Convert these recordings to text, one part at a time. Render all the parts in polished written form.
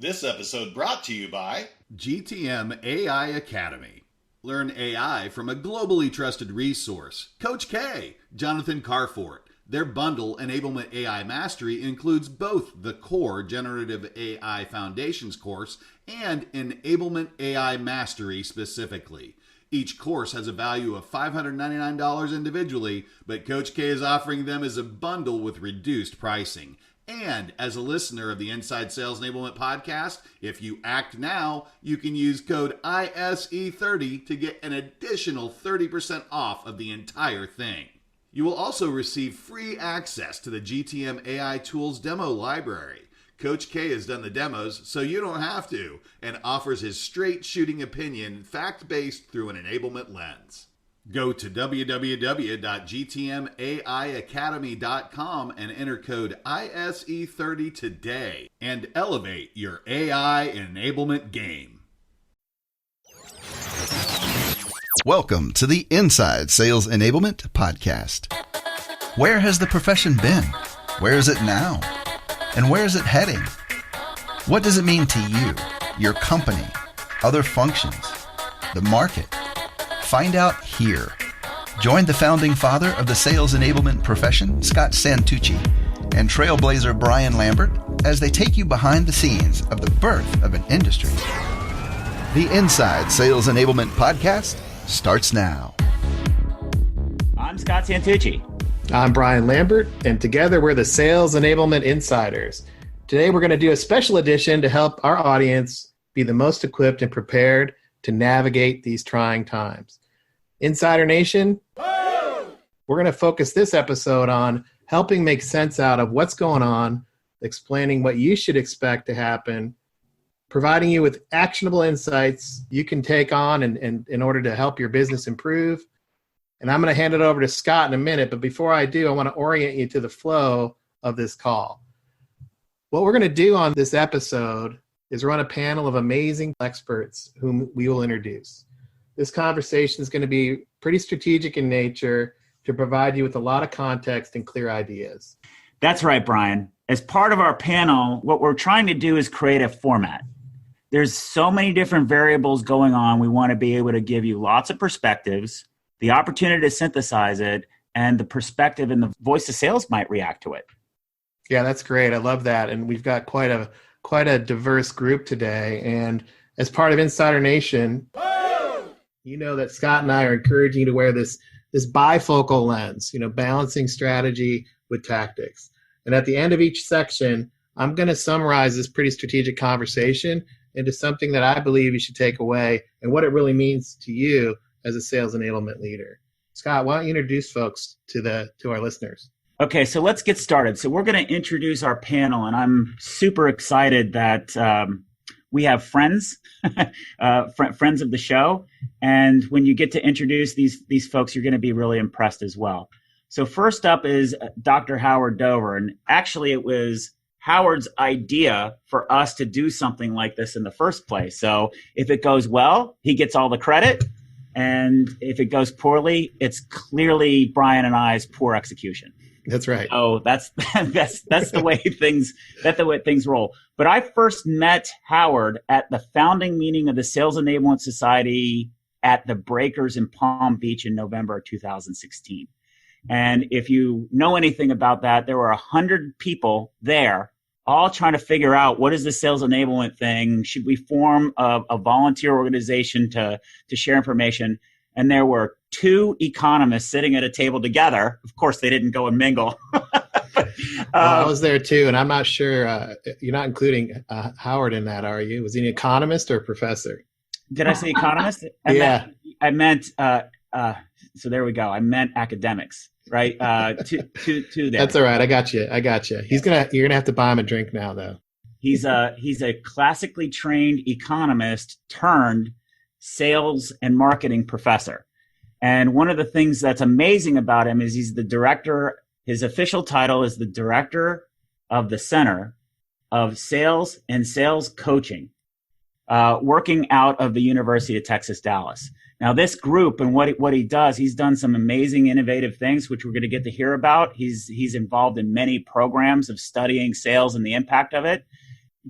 This episode brought to you by GTM AI Academy. Learn AI from a globally trusted resource. Coach K, Jonathan Carfort. Their bundle, Enablement AI Mastery, includes both the core Generative AI Foundations course and Enablement AI Mastery specifically. Each course has a value of $599 individually, but Coach K is offering them as a bundle with reduced pricing. And as a listener of the Inside Sales Enablement podcast, if you act now, you can use code ISE30 to get an additional 30% off of the entire thing. You will also receive free access to the GTM AI Tools demo library. Coach K has done the demos, so you don't have to, and offers his straight shooting opinion, fact-based through an enablement lens. Go to www.gtmaiacademy.com and enter code ISE30 today and elevate your AI enablement game. Welcome to the Inside Sales Enablement Podcast. Where has the profession been? Where is it now? And where is it heading? What does it mean to you, your company, other functions, the market? Find out here. Join the founding father of the sales enablement profession, Scott Santucci, and trailblazer Brian Lambert as they take you behind the scenes of the birth of an industry. The Inside Sales Enablement Podcast starts now. I'm Scott Santucci. I'm Brian Lambert, and together we're the Sales Enablement Insiders. Today we're going to do a special edition to help our audience be the most equipped and prepared to navigate these trying times. Insider Nation, we're going to focus this episode on helping make sense out of what's going on, explaining what you should expect to happen, providing you with actionable insights you can take on and in order to help your business improve. And I'm going to hand it over to Scott in a minute, but before I do, I want to orient you to the flow of this call. What we're going to do on this episode is run a panel of amazing experts whom we will introduce. This conversation is going to be pretty strategic in nature to provide you with a lot of context and clear ideas. That's right, Brian. As part of our panel, what we're trying to do is create a format. There's so many different variables going on. We want to be able to give you lots of perspectives, the opportunity to synthesize it, and the perspective and the voice of sales might react to it. Yeah, that's great. I love that. And we've got quite a diverse group today. And as part of Insider Nation, you know that Scott and I are encouraging you to wear this bifocal lens, balancing strategy with tactics. And at the end of each section, I'm going to summarize this pretty strategic conversation into something that I believe you should take away and what it really means to you as a sales enablement leader. Scott, why don't you introduce folks to our listeners? Okay, so let's get started. So we're going to introduce our panel, and I'm super excited that we have friends, friends of the show. And when you get to introduce these folks, you're going to be really impressed as well. So first up is Dr. Howard Dover. And actually, it was Howard's idea for us to do something like this in the first place. So if it goes well, he gets all the credit. And if it goes poorly, it's clearly Brian and I's poor execution. That's right. Oh, that's the way things roll. But I first met Howard at the founding meeting of the Sales Enablement Society at the Breakers in Palm Beach in November of 2016. And if you know anything about that, there were 100 people there, all trying to figure out what is the sales enablement thing. Should we form a volunteer organization to share information? And there were two economists sitting at a table together. Of course, they didn't go and mingle. I was there too, and I'm not sure. You're not including Howard in that, are you? Was he an economist or a professor? Did I say economist? I meant so there we go. I meant academics, right? To there. That's all right. I got you. You're gonna have to buy him a drink now, though. He's a classically trained economist turned sales and marketing professor. And one of the things that's amazing about him is he's the director. His official title is the director of the Center of Sales and Sales Coaching, working out of the University of Texas, Dallas. Now, this group and what he does, he's done some amazing, innovative things, which we're going to get to hear about. He's involved in many programs of studying sales and the impact of it.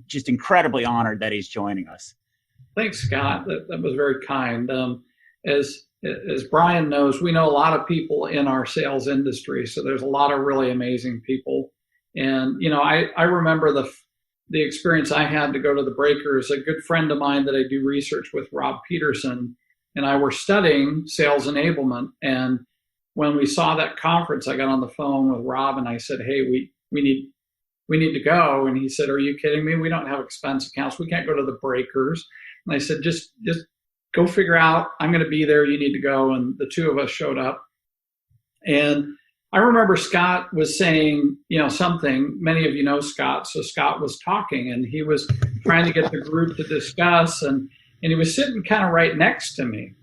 just incredibly honored that he's joining us. Thanks, Scott. That was very kind. As Brian knows, we know a lot of people in our sales industry, so there's a lot of really amazing people. And I remember the experience I had to go to the Breakers. A good friend of mine that I do research with, Rob Peterson, and I were studying sales enablement. And when we saw that conference, I got on the phone with Rob and I said, "Hey, we need to go." And he said, "Are you kidding me? We don't have expense accounts. We can't go to the Breakers." And I said, just go figure out. I'm going to be there. You need to go. And the two of us showed up. And I remember Scott was saying, something. Many of you know Scott. So Scott was talking and he was trying to get the group to discuss. And he was sitting kind of right next to me.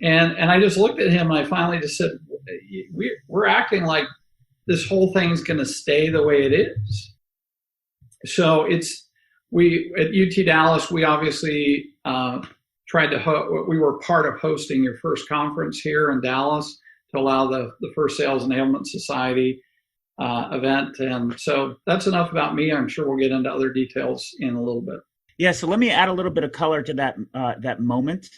And I just looked at him and I finally just said, we're acting like this whole thing's going to stay the way it is. So we at UT Dallas, we obviously we were part of hosting your first conference here in Dallas to allow the first Sales Enablement Society event. And so that's enough about me. I'm sure we'll get into other details in a little bit. Yeah, so let me add a little bit of color to that moment.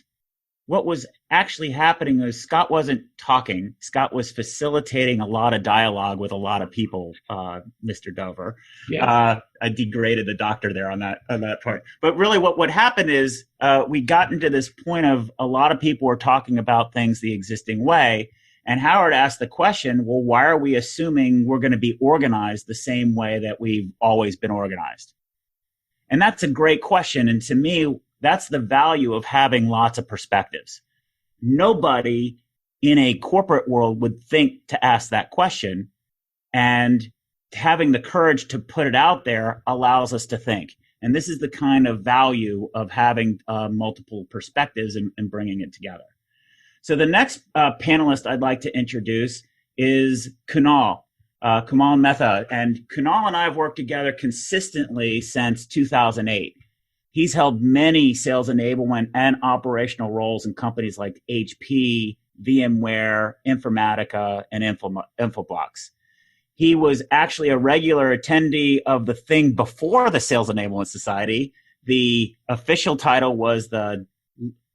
What was actually happening is Scott wasn't talking. Scott was facilitating a lot of dialogue with a lot of people, Mr. Dover. Yeah. I degraded the doctor there on that part. But really what happened is we got into this point of a lot of people were talking about things the existing way. And Howard asked the question, well, why are we assuming we're going to be organized the same way that we've always been organized? And that's a great question. And to me, that's the value of having lots of perspectives. Nobody in a corporate world would think to ask that question. And having the courage to put it out there allows us to think. And this is the kind of value of having multiple perspectives and bringing it together. So the next panelist I'd like to introduce is Kunal Metha. And Kunal and I have worked together consistently since 2008. He's held many sales enablement and operational roles in companies like HP, VMware, Informatica, and Infoblox. He was actually a regular attendee of the thing before the Sales Enablement Society. The official title was the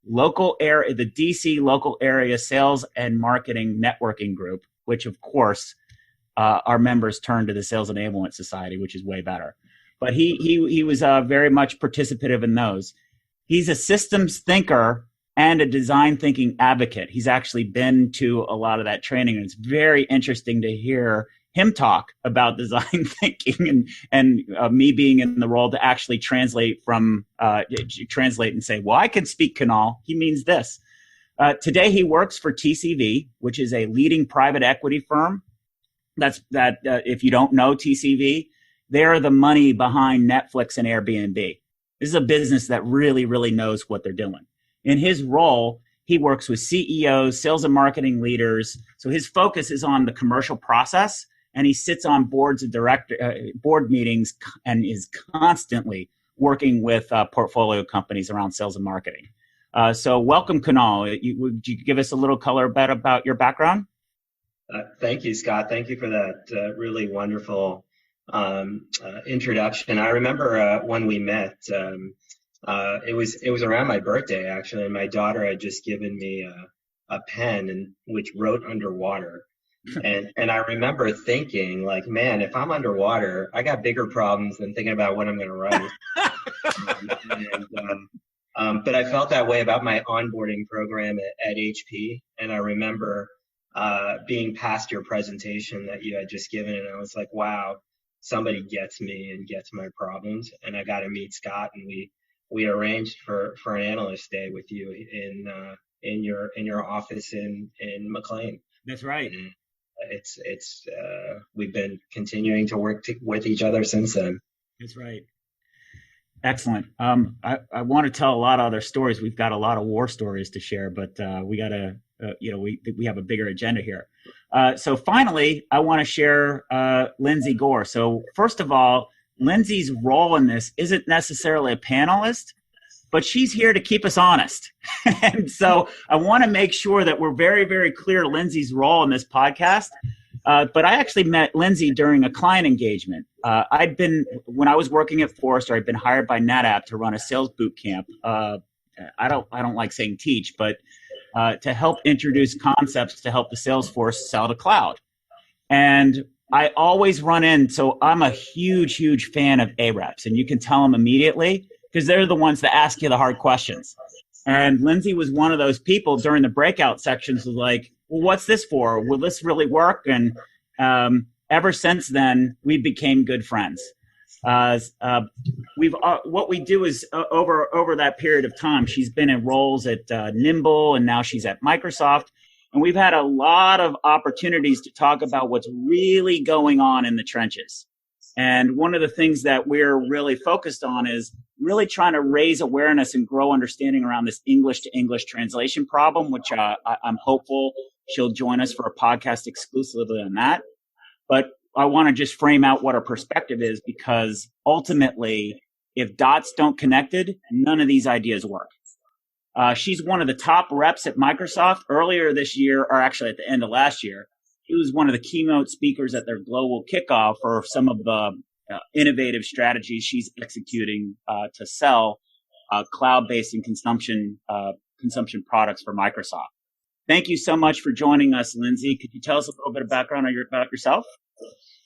DC Local Area Sales and Marketing Networking Group, which of course our members turned to the Sales Enablement Society, which is way better. But he was very much participative in those. He's a systems thinker and a design thinking advocate. He's actually been to a lot of that training, and it's very interesting to hear him talk about design thinking and me being in the role to actually translate and say, well, I can speak Kunal. He means this. Today he works for TCV, which is a leading private equity firm. If you don't know TCV, they're the money behind Netflix and Airbnb. This is a business that really, really knows what they're doing. In his role, he works with CEOs, sales and marketing leaders. So his focus is on the commercial process, and he sits on board meetings and is constantly working with portfolio companies around sales and marketing. So welcome, Kunal. Would you give us a little color about your background? Thank you, Scott. Thank you for that really wonderful introduction. I remember when we met, it was around my birthday actually, and my daughter had just given me a pen which wrote underwater, and I remember thinking like, man, if I'm underwater, I got bigger problems than thinking about what I'm going to write. But I felt that way about my onboarding program at HP, and I remember being past your presentation that you had just given, and I was like, wow. Somebody gets me and gets my problems, and I got to meet Scott, and we arranged for an analyst day with you in your office in McLean. That's right. And it's we've been continuing to work with each other since then. That's right. Excellent. I want to tell a lot of other stories. We've got a lot of war stories to share, but we got to we have a bigger agenda here. So finally, I want to share Lindsey Gore. So first of all, Lindsey's role in this isn't necessarily a panelist, but she's here to keep us honest. And so I want to make sure that we're very, very clear Lindsey's role in this podcast. But I actually met Lindsey during a client engagement. When I was working at Forrester, I'd been hired by NetApp to run a sales boot camp. I don't like saying teach, but to help introduce concepts to help the sales force sell to cloud. And I always run in, so I'm a huge fan of AREPs, and you can tell them immediately because they're the ones that ask you the hard questions. And Lindsey was one of those people during the breakout sections was like, well, what's this for? Will this really work? And ever since then, we became good friends. What we do is over that period of time, she's been in roles at Nimble, and now she's at Microsoft. And we've had a lot of opportunities to talk about what's really going on in the trenches. And one of the things that we're really focused on is really trying to raise awareness and grow understanding around this English to English translation problem, which I'm hopeful she'll join us for a podcast exclusively on that. But I want to just frame out what our perspective is, because ultimately, if dots don't connected, none of these ideas work. She's one of the top reps at Microsoft. Earlier this year, or actually at the end of last year, she was one of the keynote speakers at their global kickoff for some of the innovative strategies she's executing to sell cloud-based and consumption products for Microsoft. Thank you so much for joining us, Lindsey. Could you tell us a little bit of background about yourself?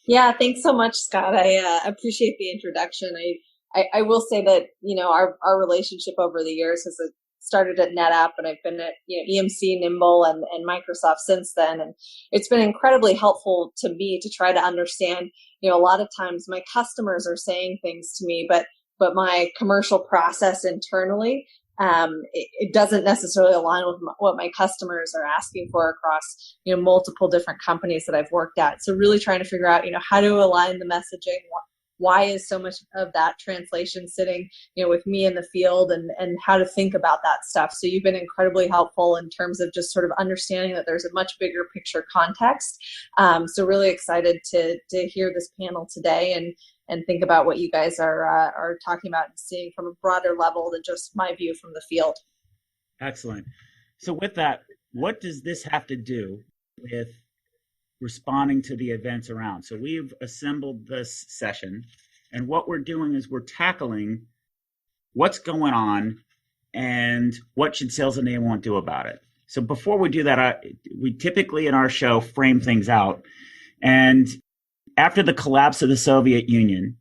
Yeah, thanks so much, Scott. I appreciate the introduction. I will say that, our relationship over the years has started at NetApp, and I've been at EMC, Nimble, and Microsoft since then. And it's been incredibly helpful to me to try to understand, a lot of times my customers are saying things to me, but my commercial process internally, it doesn't necessarily align with what my customers are asking for across, multiple different companies that I've worked at. So really trying to figure out, how to align the messaging. Why is so much of that translation sitting, with me in the field, and how to think about that stuff. So you've been incredibly helpful in terms of just sort of understanding that there's a much bigger picture context. So really excited to hear this panel today and think about what you guys are talking about and seeing from a broader level than just my view from the field. Excellent. So with that, what does this have to do with responding to the events around? So we've assembled this session, and what we're doing is we're tackling what's going on and what should sales enablement do about it. So before we do that, we typically in our show frame things out. And after the collapse of the Soviet Union,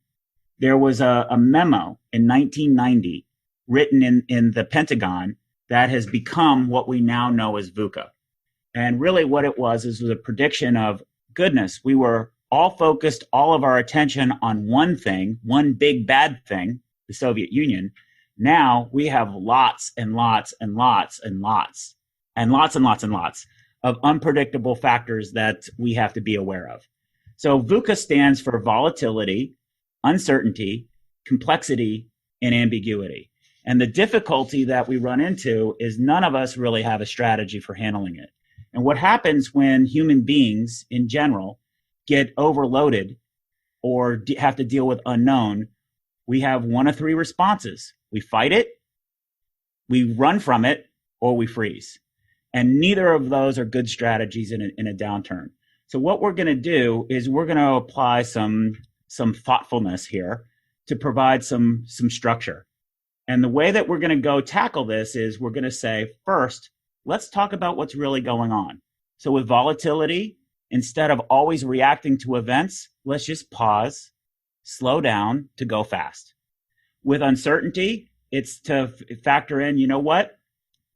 there was a memo in 1990 written in the Pentagon that has become what we now know as VUCA. And really what it was a prediction of, goodness, we were all focused, all of our attention on one thing, one big bad thing, the Soviet Union. Now we have lots and lots and lots and lots and lots and lots and lots of unpredictable factors that we have to be aware of. So VUCA stands for volatility, uncertainty, complexity, and ambiguity. And the difficulty that we run into is none of us really have a strategy for handling it. And what happens when human beings in general get overloaded or have to deal with unknown, we have one of three responses. We fight it, we run from it, or we freeze. And neither of those are good strategies in a downturn. So what we're going to do is we're going to apply some thoughtfulness here to provide some structure. And the way that we're going to go tackle this is we're going to say, first, let's talk about what's really going on. So with volatility, instead of always reacting to events, let's just pause, slow down to go fast. With uncertainty, it's to factor in,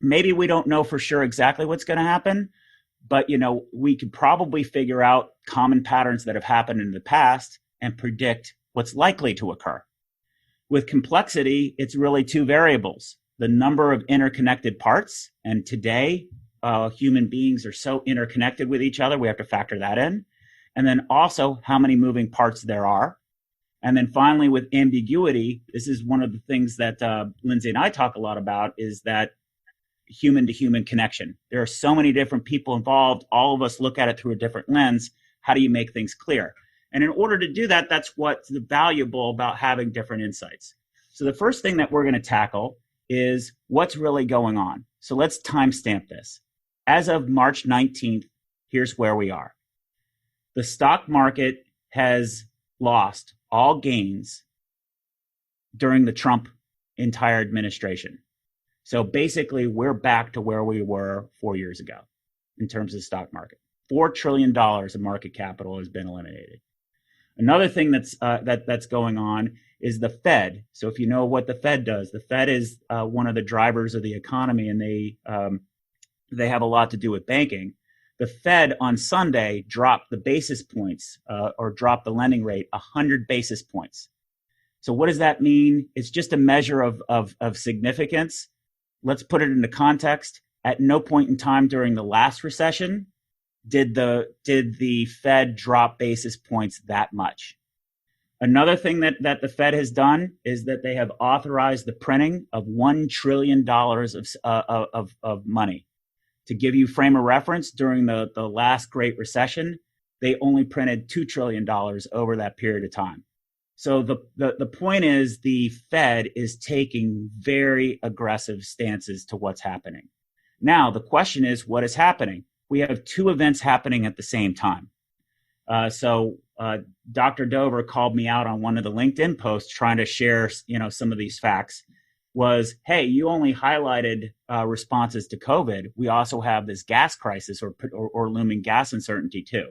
maybe we don't know for sure exactly what's going to happen, but, we could probably figure out common patterns that have happened in the past and predict what's likely to occur. With complexity, it's really two variables. The number of interconnected parts, and today human beings are so interconnected with each other, we have to factor that in. And then also how many moving parts there are. And then finally, with ambiguity, this is one of the things that Lindsey and I talk a lot about, is that human to human connection. There are so many different people involved. All of us look at it through a different lens. How do you make things clear? And in order to do that, that's what's valuable about having different insights. So the first thing that we're going to tackle is what's really going on. So let's timestamp this. As of March 19th, here's where we are. The stock market has lost all gains during the Trump entire administration. So basically, we're back to where we were 4 years ago in terms of the stock market. $4 trillion of market capital has been eliminated. Another thing that's going on is the Fed. So if you know what the Fed does, the Fed is one of the drivers of the economy, and they have a lot to do with banking. The Fed on Sunday dropped the basis points or dropped the lending rate 100 basis points. So what does that mean? It's just a measure of significance. Let's put it into context. At no point in time during the last recession did the Fed drop basis points that much. Another thing that the Fed has done is that they have authorized the printing of $1 trillion of money. To give you frame of reference, during the last Great Recession, they only printed $2 trillion over that period of time. So the point is the Fed is taking very aggressive stances to what's happening. Now, the question is, what is happening? We have two events happening at the same time. So Dr. Dover called me out on one of the LinkedIn posts trying to share, some of these facts. Was, hey, you only highlighted responses to COVID. We also have this gas crisis or looming gas uncertainty too.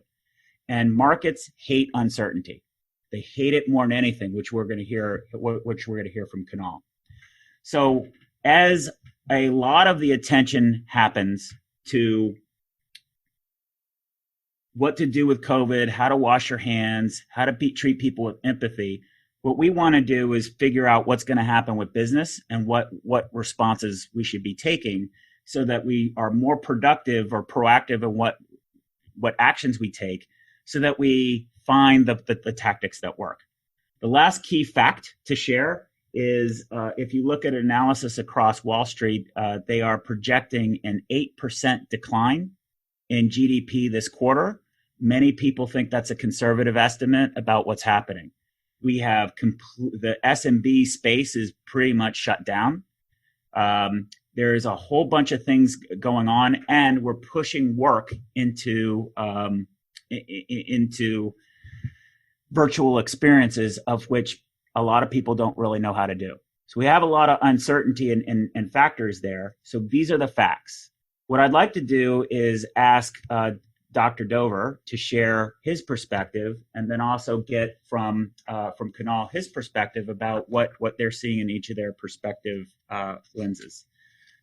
And markets hate uncertainty. They hate it more than anything, which we're going to hear from Kunal. So as a lot of the attention happens to what to do with COVID, how to wash your hands, how to treat people with empathy, what we want to do is figure out what's going to happen with business and what responses we should be taking so that we are more productive or proactive in what actions we take so that we find the tactics that work. The last key fact to share is if you look at analysis across Wall Street, they are projecting an 8% decline in GDP this quarter. Many people think that's a conservative estimate about what's happening. We have the SMB space is pretty much shut down. There's a whole bunch of things going on, and we're pushing work into virtual experiences, of which a lot of people don't really know how to do. So we have a lot of uncertainty and factors there. So these are the facts. What I'd like to do is ask Dr. Dover to share his perspective, and then also get from Kunal his perspective about what they're seeing in each of their perspective lenses.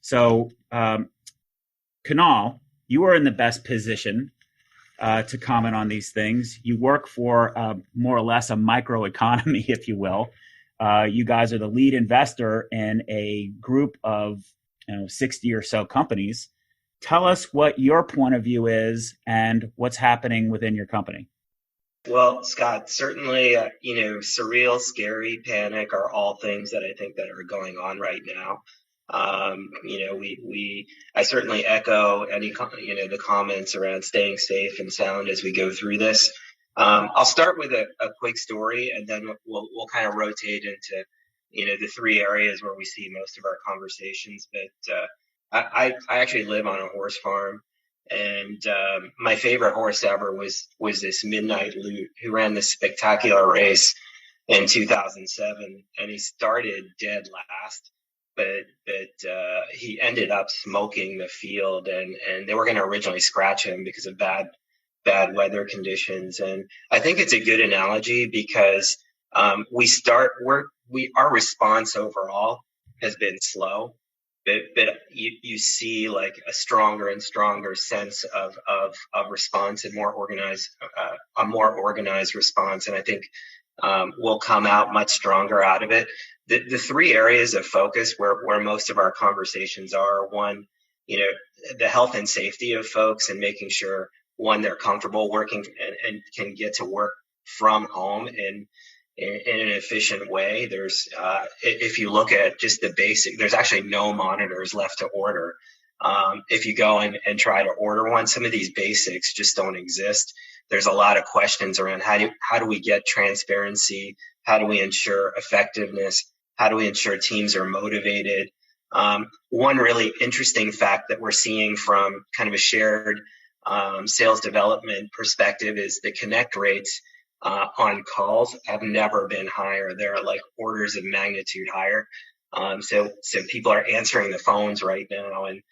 So, Kunal, you are in the best position to comment on these things. You work for more or less a microeconomy, if you will. You guys are the lead investor in a group of 60 or so companies. Tell us what your point of view is and what's happening within your company. Well, Scott, certainly, surreal, scary, panic are all things that I think that are going on right now. I certainly echo any, the comments around staying safe and sound as we go through this. I'll start with a quick story, and then we'll kind of rotate into, the three areas where we see most of our conversations. But I actually live on a horse farm, and my favorite horse ever was this Midnight Loot, who ran this spectacular race in 2007, and he started dead last, but he ended up smoking the field, and they were going to originally scratch him because of bad weather conditions. And I think it's a good analogy because our response overall has been slow. But you see like a stronger and stronger sense of response and a more organized response. And I think we'll come out much stronger out of it. The three areas of focus where most of our conversations are: one, the health and safety of folks and making sure, one, they're comfortable working and can get to work from home in an efficient way. There's, if you look at just the basic, there's actually no monitors left to order. If you go and try to order one, some of these basics just don't exist. There's a lot of questions around how do we get transparency? How do we ensure effectiveness? How do we ensure teams are motivated? One really interesting fact that we're seeing from kind of a shared sales development perspective is the connect rates on calls have never been higher. They're like orders of magnitude higher. So people are answering the phones right now, and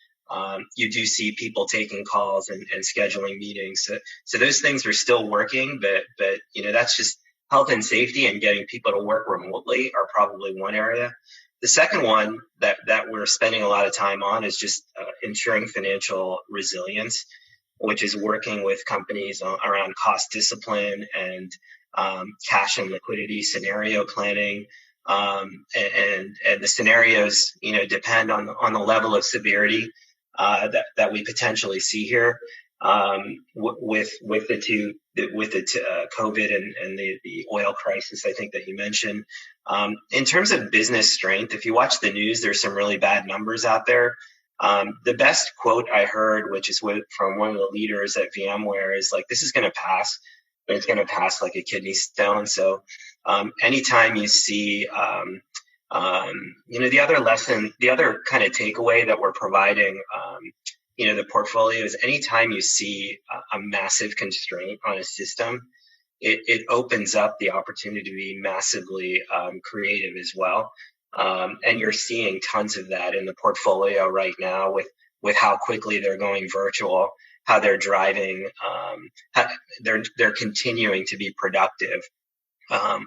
you do see people taking calls and scheduling meetings. So those things are still working, but that's just health and safety and getting people to work remotely are probably one area. The second one that we're spending a lot of time on is just ensuring financial resilience, which is working with companies around cost discipline and cash and liquidity scenario planning. And the scenarios, depend on the level of severity that we potentially see here with the COVID and the oil crisis, I think that you mentioned. In terms of business strength, if you watch the news, there's some really bad numbers out there. The best quote I heard, which is from one of the leaders at VMware, is like, this is going to pass, but it's going to pass like a kidney stone. So anytime you see, the other kind of takeaway that we're providing, the portfolio is anytime you see a massive constraint on a system, it opens up the opportunity to be massively creative as well. And you're seeing tons of that in the portfolio right now with how quickly they're going virtual, how they're driving, they're continuing to be productive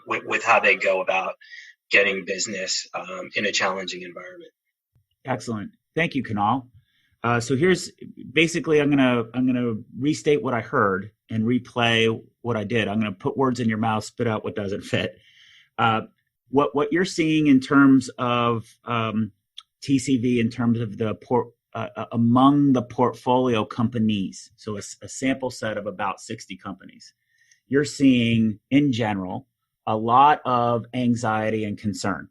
with how they go about getting business in a challenging environment. Excellent. Thank you, Kunal. So here's basically, I'm gonna restate what I heard and replay what I did. I'm gonna put words in your mouth, spit out what doesn't fit. What you're seeing in terms of TCV, in terms of the among the portfolio companies, so a sample set of about 60 companies, you're seeing in general a lot of anxiety and concern.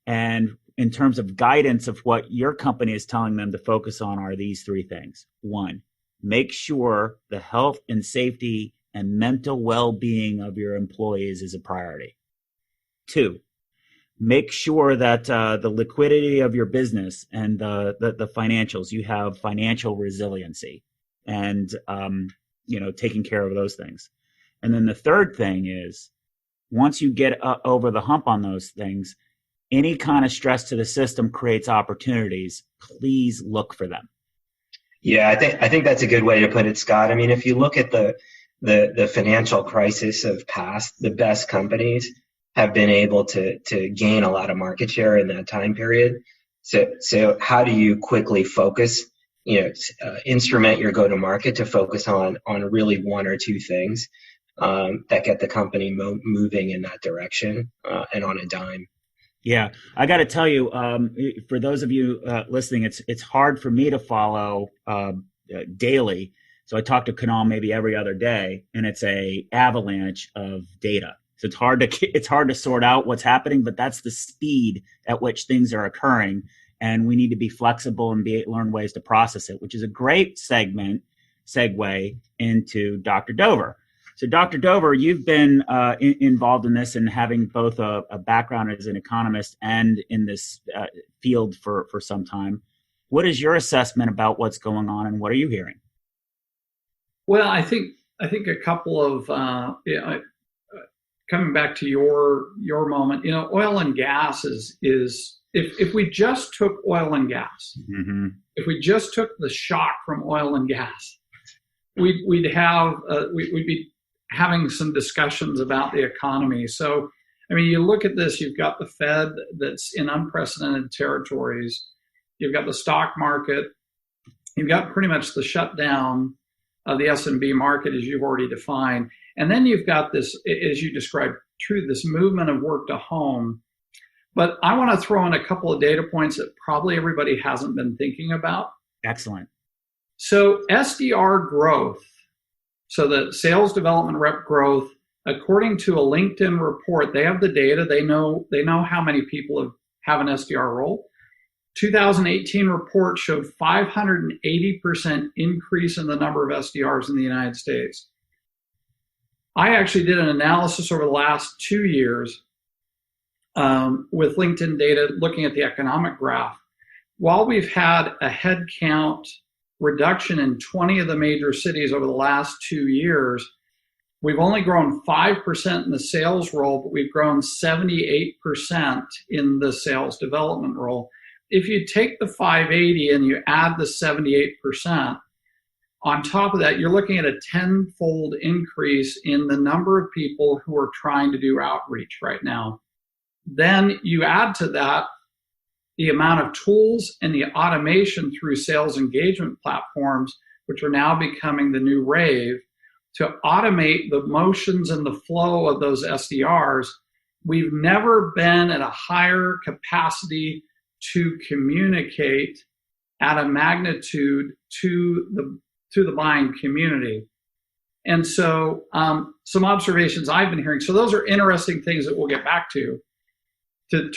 And in terms of guidance of what your company is telling them to focus on are these three things. One, make sure the health and safety and mental well-being of your employees is a priority. Two, make sure that the liquidity of your business and the financials, you have financial resiliency and, taking care of those things. And then the third thing is, once you get over the hump on those things, any kind of stress to the system creates opportunities. Please look for them. Yeah, I think that's a good way to put it, Scott. I mean, if you look at the financial crisis of past, the best companies have been able to gain a lot of market share in that time period. So how do you quickly focus, instrument your go-to-market to focus on really one or two things that get the company moving in that direction and on a dime? Yeah, I got to tell you, for those of you listening, it's hard for me to follow daily. So I talk to Kunal maybe every other day, and it's a avalanche of data. So it's hard to sort out what's happening, but that's the speed at which things are occurring, and we need to be flexible and learn ways to process it, which is a great segue into Dr. Dover. So, Dr. Dover, you've been involved in this and having both a background as an economist and in this field for some time. What is your assessment about what's going on, and what are you hearing? Well, I think a couple of coming back to your moment. Oil and gas is if we just took oil and gas, mm-hmm. if we just took the shock from oil and gas, we'd be having some discussions about the economy. So, I mean, you look at this, you've got the Fed that's in unprecedented territories. You've got the stock market. You've got pretty much the shutdown of the S&B market, as you've already defined. And then you've got this, as you described, this movement of work to home. But I want to throw in a couple of data points that probably everybody hasn't been thinking about. Excellent. So SDR growth, so the sales development rep growth, according to a LinkedIn report, they have the data. They know how many people have an SDR role. 2018 report showed 580% increase in the number of SDRs in the United States. I actually did an analysis over the last 2 years with LinkedIn data looking at the economic graph. While we've had a headcount reduction in 20 of the major cities over the last 2 years. We've only grown 5% in the sales role, but we've grown 78% in the sales development role. If you take the 580 and you add the 78%, on top of that, you're looking at a 10-fold increase in the number of people who are trying to do outreach right now. Then you add to that the amount of tools and the automation through sales engagement platforms, which are now becoming the new rave, to automate the motions and the flow of those SDRs. We've never been at a higher capacity to communicate at a magnitude to the buying community. And so some observations I've been hearing. So those are interesting things that we'll get back to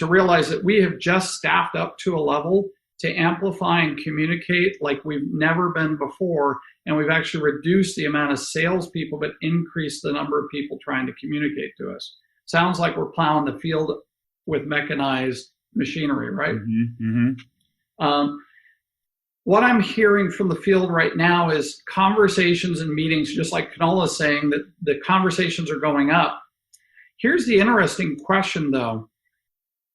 realize that we have just staffed up to a level to amplify and communicate like we've never been before. And we've actually reduced the amount of salespeople, but increased the number of people trying to communicate to us. Sounds like we're plowing the field with mechanized machinery, right? Mm-hmm. Mm-hmm. What I'm hearing from the field right now is conversations and meetings, just like Kunal is saying, that the conversations are going up. Here's the interesting question, though.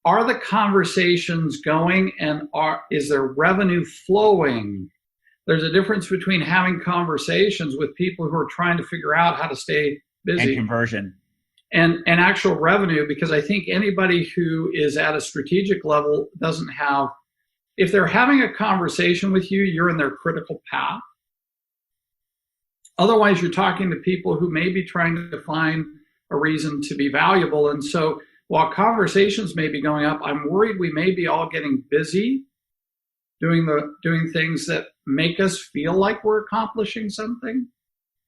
Are the conversations going, and is there revenue flowing? There's a difference between having conversations with people who are trying to figure out how to stay busy and conversion and actual revenue, because I think anybody who is at a strategic level doesn't have, if they're having a conversation with you, you're in their critical path. Otherwise, you're talking to people who may be trying to find a reason to be valuable. And so while conversations may be going up, I'm worried we may be all getting busy doing things that make us feel like we're accomplishing something,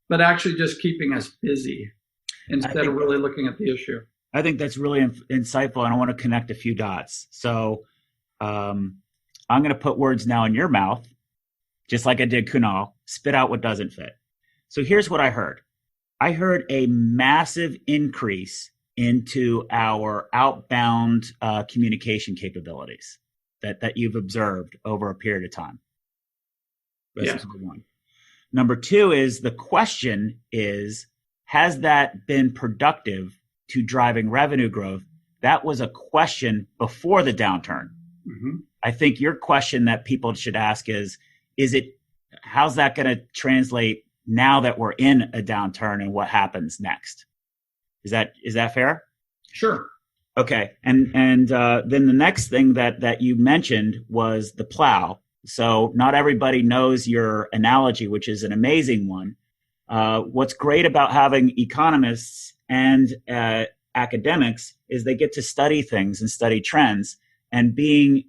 but actually just keeping us busy instead of really looking at the issue. I think that's really insightful, and I want to connect a few dots. So I'm going to put words now in your mouth, just like I did Kunal, spit out what doesn't fit. So here's what I heard. I heard a massive increase into our outbound communication capabilities that you've observed over a period of time. That's number one. Number two is the question is, has that been productive to driving revenue growth? That was a question before the downturn. Mm-hmm. I think your question that people should ask is it, how's that going to translate now that we're in a downturn, and what happens next? Is that fair? Sure. Okay. And then the next thing that you mentioned was the plow. So not everybody knows your analogy, which is an amazing one. What's great about having economists and academics is they get to study things and study trends, and being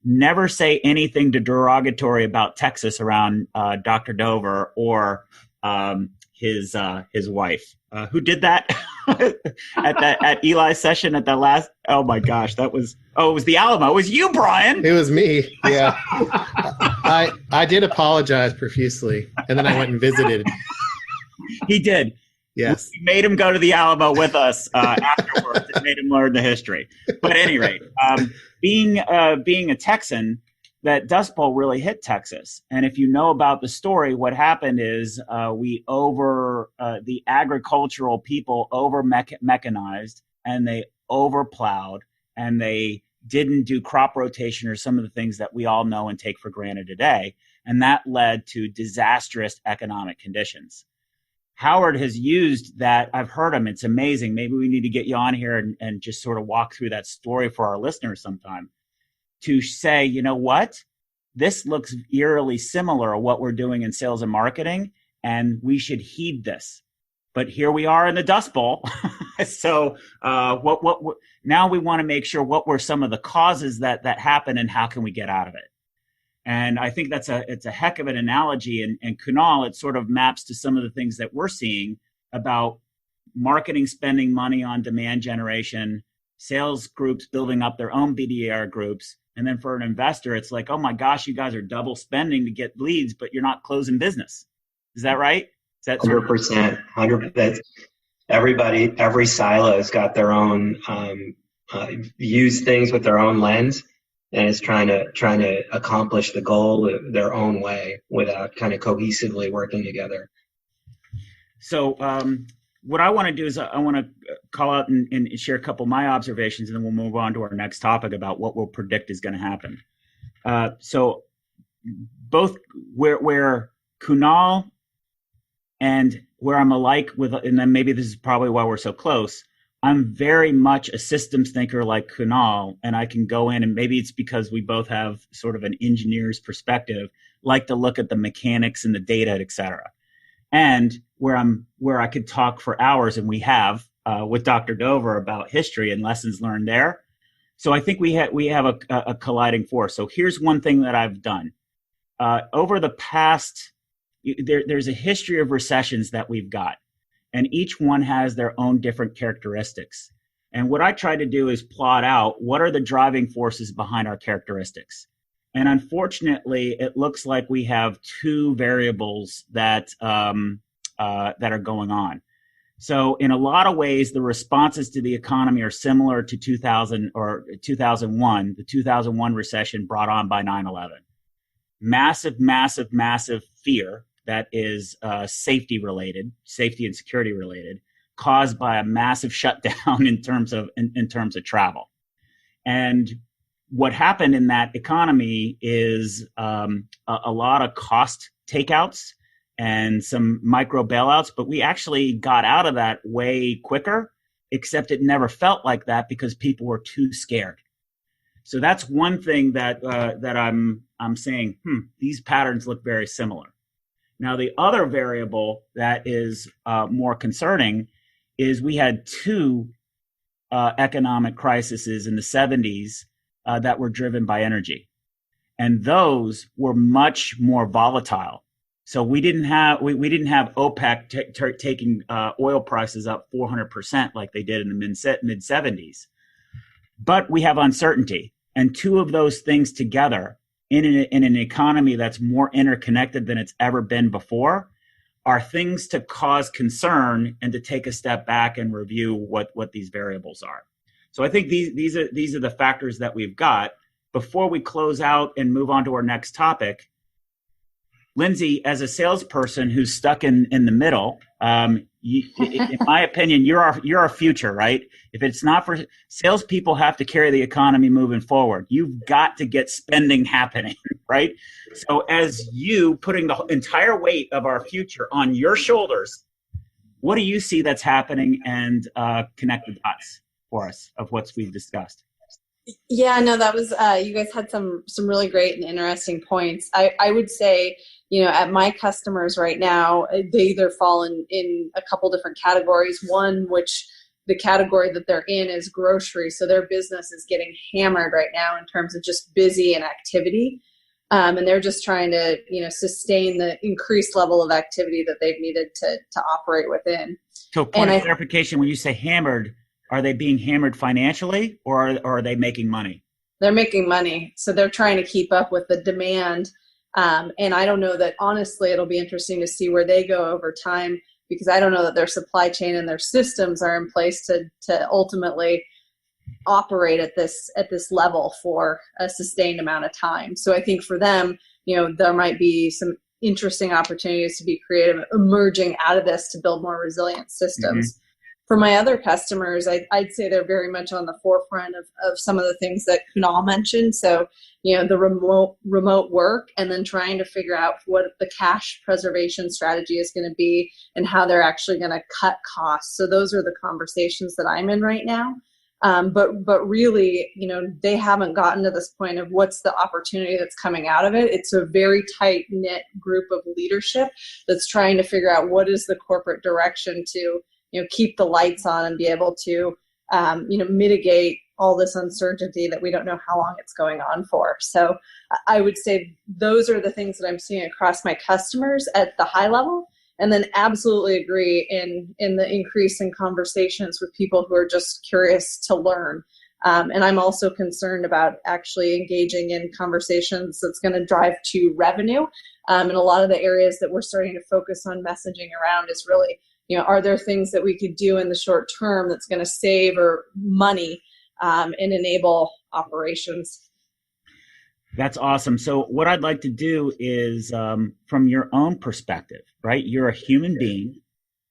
never say anything derogatory about Texas around Dr. Dover or his wife. Who did that at Eli's session at that last? Oh my gosh, it was the Alamo. It was you, Brian. It was me. Yeah, I did apologize profusely, and then I went and visited. He did. Yes, we made him go to the Alamo with us afterwards. It made him learn the history. But at any rate, being a Texan, that Dust Bowl really hit Texas. And if you know about the story, what happened is the agricultural people over mechanized, and they over plowed, and they didn't do crop rotation or some of the things that we all know and take for granted today. And that led to disastrous economic conditions. Howard has used that. I've heard him. It's amazing. Maybe we need to get you on here and just sort of walk through that story for our listeners sometime, to say, you know what, this looks eerily similar to what we're doing in sales and marketing, and we should heed this. But here we are in the Dust Bowl. So what now we want to make sure what were some of the causes that happened, and how can we get out of it? And I think it's a heck of an analogy. And Kunal, it sort of maps to some of the things that we're seeing about marketing spending money on demand generation, sales groups building up their own BDR groups. And then for an investor, it's like, oh my gosh, you guys are double spending to get leads, but you're not closing business. Is that right? Is that 100%? 100%. Everybody, every silo's got their own, views things with their own lens. and is trying to accomplish the goal their own way without kind of cohesively working together. So what I want to do is I want to call out and share a couple of my observations, and then we'll move on to our next topic about what we'll predict is going to happen. So both where Kunal and where I'm alike with, and then maybe this is probably why we're so close, I'm very much a systems thinker like Kunal, and I can go in, and maybe it's because we both have sort of an engineer's perspective, like to look at the mechanics and the data, et cetera. And where I could talk for hours, and we have with Dr. Dover about history and lessons learned there. So I think we have a colliding force. So here's one thing that I've done over the past. There's a history of recessions that we've got, and each one has their own different characteristics. And what I try to do is plot out what are the driving forces behind our characteristics. And unfortunately, it looks like we have two variables that are going on. So in a lot of ways, the responses to the economy are similar to 2000 or 2001, the 2001 recession brought on by 9/11. Massive, massive, massive fear that is safety and security related, caused by a massive shutdown in terms of travel. And what happened in that economy is a lot of cost takeouts and some micro bailouts, but we actually got out of that way quicker, except it never felt like that because people were too scared. So that's one thing that I'm saying, these patterns look very similar. Now, the other variable that is more concerning is we had two economic crises in the 70s that were driven by energy. And those were much more volatile. So we didn't have OPEC taking oil prices up 400% like they did in the mid 70s. But we have uncertainty. And two of those things together in an economy that's more interconnected than it's ever been before are things to cause concern and to take a step back and review what these variables are. So I think these are the factors that we've got. Before we close out and move on to our next topic, Lindsey, as a salesperson who's stuck in the middle, in my opinion, you're our future, right? If it's not for salespeople, have to carry the economy moving forward. You've got to get spending happening, right? So as you putting the entire weight of our future on your shoulders, what do you see that's happening, and connect the dots for us of what we've discussed? Yeah, no, that was you guys had some really great and interesting points. I would say, at my customers right now, they either fall in a couple different categories. One, which the category that they're in is grocery. So their business is getting hammered right now in terms of just busy and activity. And they're just trying to, sustain the increased level of activity that they've needed to operate within. So point of clarification, when you say hammered, are they being hammered financially, or are they making money? They're making money. So they're trying to keep up with the demand. And I don't know that, honestly, it'll be interesting to see where they go over time, because I don't know that their supply chain and their systems are in place to ultimately operate at this level for a sustained amount of time. So I think for them, there might be some interesting opportunities to be creative emerging out of this to build more resilient systems. Mm-hmm. For my other customers, I'd say they're very much on the forefront of some of the things that Kunal mentioned. So, the remote work, and then trying to figure out what the cash preservation strategy is going to be and how they're actually going to cut costs. So those are the conversations that I'm in right now. But really, they haven't gotten to this point of what's the opportunity that's coming out of it. It's a very tight knit group of leadership that's trying to figure out what is the corporate direction to keep the lights on and be able to, mitigate all this uncertainty that we don't know how long it's going on for. So I would say those are the things that I'm seeing across my customers at the high level, and then absolutely agree in the increase in conversations with people who are just curious to learn. And I'm also concerned about actually engaging in conversations that's going to drive to revenue. And a lot of the areas that we're starting to focus on messaging around is really, are there things that we could do in the short term that's going to save or money and enable operations? That's awesome. So what I'd like to do is, from your own perspective, right? You're a human being,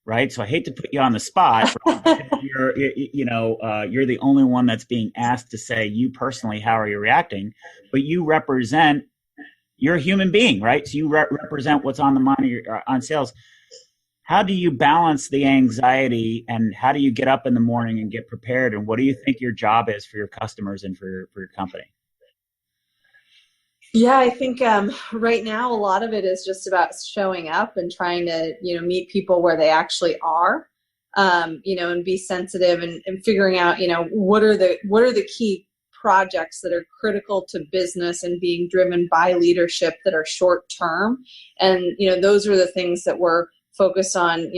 right? So I hate to put you on the spot. You're the only one that's being asked to say, you personally, how are you reacting? But you're a human being, right? So you represent what's on the mind on sales. How do you balance the anxiety, and how do you get up in the morning and get prepared? And what do you think your job is for your customers and for your company? Yeah, I think right now a lot of it is just about showing up and trying to, meet people where they actually are, and be sensitive and figuring out, what are the key projects that are critical to business and being driven by leadership that are short term. And, those are the things that we're focused on,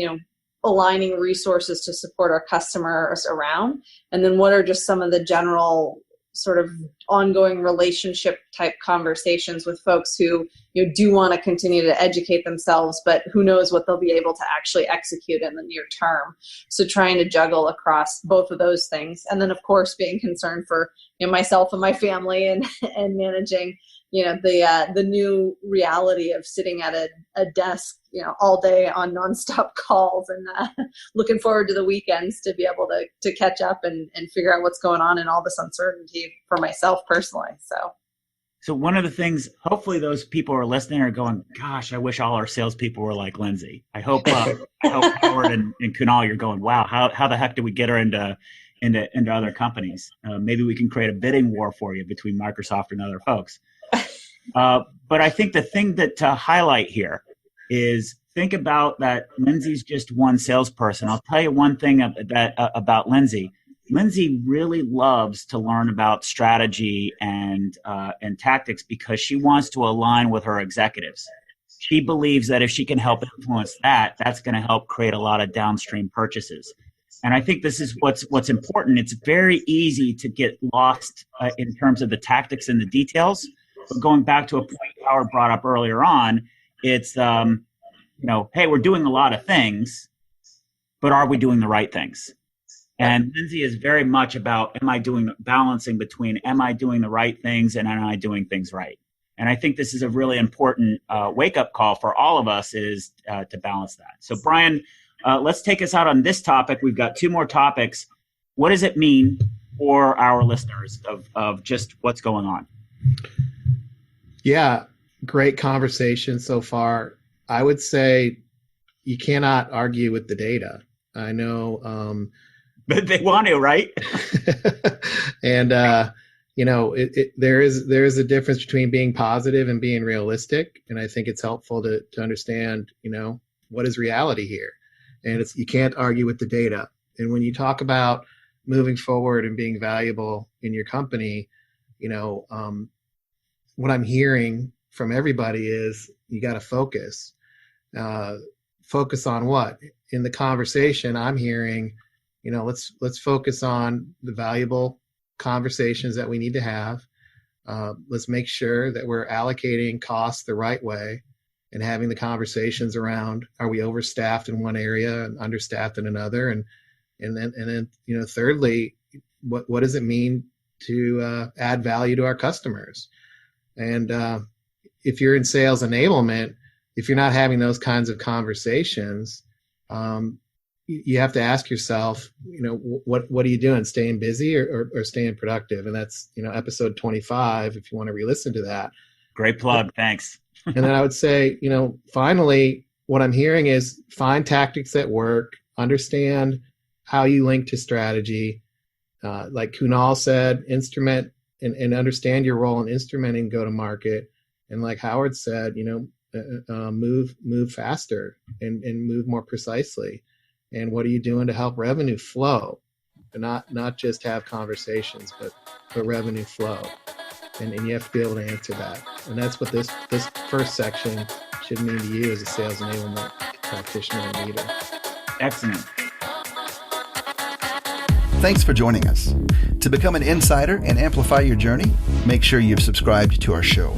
aligning resources to support our customers around. And then what are just some of the general sort of ongoing relationship type conversations with folks who do want to continue to educate themselves, but who knows what they'll be able to actually execute in the near term. So trying to juggle across both of those things. And then of course being concerned for myself and my family and managing the new reality of sitting at a desk all day on nonstop calls, and looking forward to the weekends to be able to catch up and figure out what's going on in all this uncertainty for myself personally. So one of the things, hopefully those people who are listening are going, gosh, I wish all our salespeople were like Lindsey. I hope Howard and Kunal, you're going, wow, how the heck do we get her into other companies? Maybe we can create a bidding war for you between Microsoft and other folks. But I think the thing that to highlight here is think about that Lindsey's just one salesperson. I'll tell you one thing about Lindsey. Lindsey really loves to learn about strategy and tactics because she wants to align with her executives. She believes that if she can help influence that's going to help create a lot of downstream purchases. And I think this is what's important. It's very easy to get lost in terms of the tactics and the details. But going back to a point Howard brought up earlier on, it's, hey, we're doing a lot of things, but are we doing the right things? And Lindsey is very much about, balancing between, am I doing the right things and am I doing things right? And I think this is a really important wake-up call for all of us is to balance that. So Brian, let's take us out on this topic. We've got two more topics. What does it mean for our listeners of just what's going on? Yeah, great conversation so far. I would say you cannot argue with the data. I know. But they want to, right? And, there is a difference between being positive and being realistic. And I think it's helpful to understand, what is reality here? And you can't argue with the data. And when you talk about moving forward and being valuable in your company, what I'm hearing from everybody is you got to focus. Focus on what? In the conversation, I'm hearing, let's focus on the valuable conversations that we need to have. Let's make sure that we're allocating costs the right way and having the conversations around, are we overstaffed in one area and understaffed in another? And then thirdly, what does it mean to add value to our customers? And if you're in sales enablement, if you're not having those kinds of conversations, you have to ask yourself, what are you doing? Staying busy or staying productive? And that's, episode 25, if you want to re-listen to that. Great plug. Thanks. And then I would say, finally, what I'm hearing is find tactics that work, understand how you link to strategy. Like Kunal said, instrument and understand your role in instrumenting go-to-market. And like Howard said, move faster and move more precisely. And what are you doing to help revenue flow? And not just have conversations, but revenue flow. And you have to be able to answer that. And that's what this first section should mean to you as a sales enablement practitioner and leader. Excellent. Thanks for joining us. To become an insider and amplify your journey, make sure you've subscribed to our show.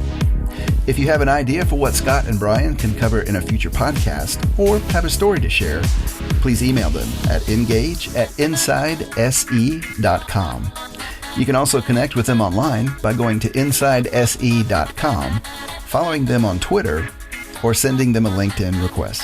If you have an idea for what Scott and Brian can cover in a future podcast or have a story to share, please email them at engage@insidese.com. You can also connect with them online by going to insidese.com, following them on Twitter, or sending them a LinkedIn request.